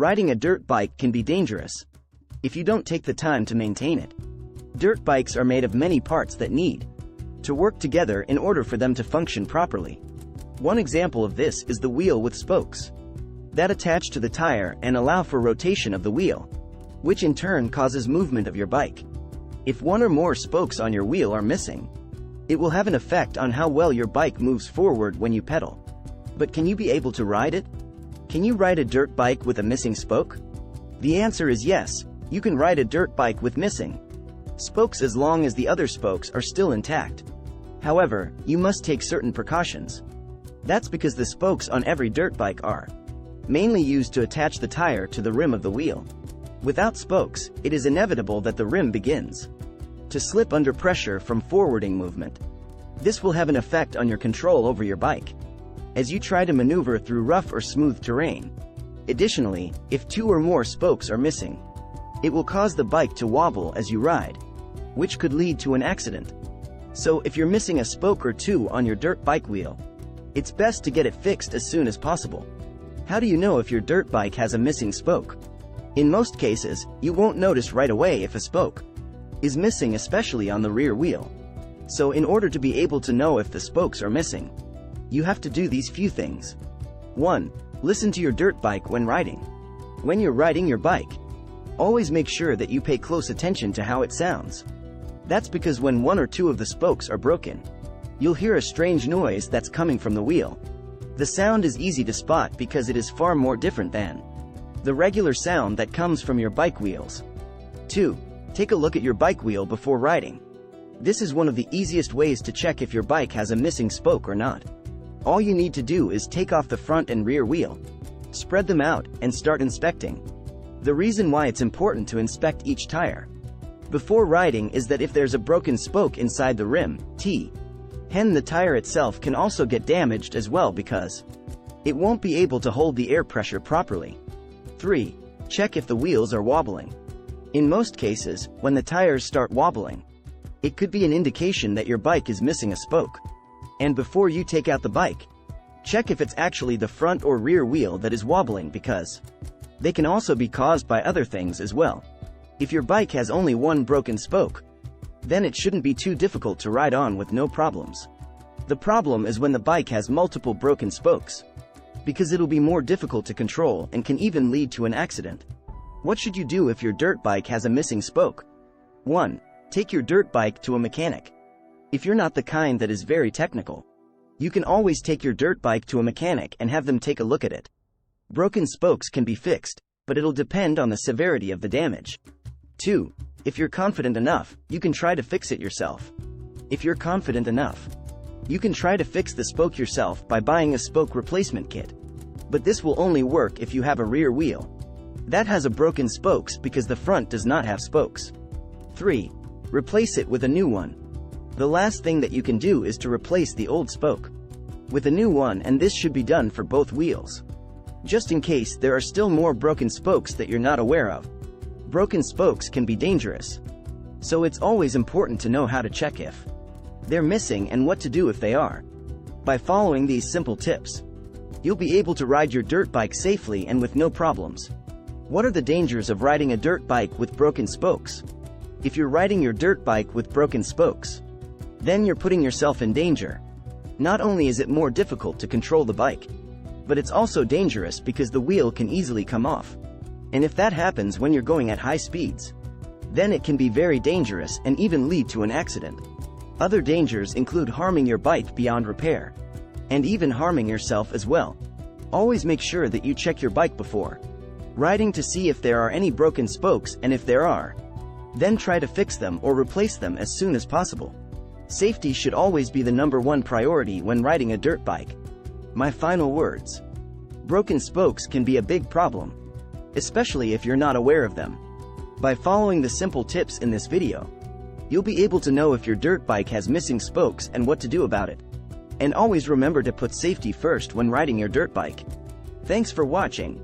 Riding a dirt bike can be dangerous if you don't take the time to maintain it. Dirt bikes are made of many parts that need to work together in order for them to function properly. One example of this is the wheel with spokes that attach to the tire and allow for rotation of the wheel, which in turn causes movement of your bike. If one or more spokes on your wheel are missing, it will have an effect on how well your bike moves forward when you pedal. But can you be able to ride it? Can you ride a dirt bike with a missing spoke? The answer is yes, you can ride a dirt bike with missing spokes as long as the other spokes are still intact. However, you must take certain precautions. That's because the spokes on every dirt bike are mainly used to attach the tire to the rim of the wheel. Without spokes, it is inevitable that the rim begins to slip under pressure from forwarding movement. This will have an effect on your control over your bike as you try to maneuver through rough or smooth terrain. Additionally, if two or more spokes are missing, it will cause the bike to wobble as you ride, which could lead to an accident. So if you're missing a spoke or two on your dirt bike wheel, it's best to get it fixed as soon as possible. How do you know if your dirt bike has a missing spoke? In most cases, you won't notice right away if a spoke is missing, especially on the rear wheel. So in order to be able to know if the spokes are missing, you have to do these few things. 1. Listen to your dirt bike when riding. When you're riding your bike, always make sure that you pay close attention to how it sounds. That's because when one or two of the spokes are broken, you'll hear a strange noise that's coming from the wheel. The sound is easy to spot because it is far more different than the regular sound that comes from your bike wheels. 2. Take a look at your bike wheel before riding. This is one of the easiest ways to check if your bike has a missing spoke or not. All you need to do is take off the front and rear wheel, spread them out, and start inspecting. The reason why it's important to inspect each tire before riding is that if there's a broken spoke inside the rim, the tire itself can also get damaged as well because it won't be able to hold the air pressure properly. 3. Check if the wheels are wobbling. In most cases, when the tires start wobbling, it could be an indication that your bike is missing a spoke. And before you take out the bike, check if it's actually the front or rear wheel that is wobbling, because they can also be caused by other things as well. If your bike has only one broken spoke, then it shouldn't be too difficult to ride on with no problems. The problem is when the bike has multiple broken spokes, because it'll be more difficult to control and can even lead to an accident. What should you do if your dirt bike has a missing spoke? 1. Take your dirt bike to a mechanic. If you're not the kind that is very technical, you can always take your dirt bike to a mechanic and have them take a look at it. Broken spokes can be fixed, but it'll depend on the severity of the damage. 2. If you're confident enough, you can try to fix it yourself. If you're confident enough, you can try to fix the spoke yourself by buying a spoke replacement kit. But this will only work if you have a rear wheel that has a broken spokes because the front does not have spokes. 3. Replace it with a new one. The last thing that you can do is to replace the old spoke with a new one, and this should be done for both wheels, just in case there are still more broken spokes that you're not aware of. Broken spokes can be dangerous, so it's always important to know how to check if they're missing and what to do if they are. By following these simple tips, you'll be able to ride your dirt bike safely and with no problems. What are the dangers of riding a dirt bike with broken spokes? If you're riding your dirt bike with broken spokes, then you're putting yourself in danger. Not only is it more difficult to control the bike, but it's also dangerous because the wheel can easily come off. And if that happens when you're going at high speeds, then it can be very dangerous and even lead to an accident. Other dangers include harming your bike beyond repair, and even harming yourself as well. Always make sure that you check your bike before riding to see if there are any broken spokes, and if there are, then try to fix them or replace them as soon as possible. Safety should always be the #1 priority when riding a dirt bike. My final words. Broken spokes can be a big problem, especially if you're not aware of them. By following the simple tips in this video, you'll be able to know if your dirt bike has missing spokes and what to do about it. And always remember to put safety first when riding your dirt bike. Thanks for watching.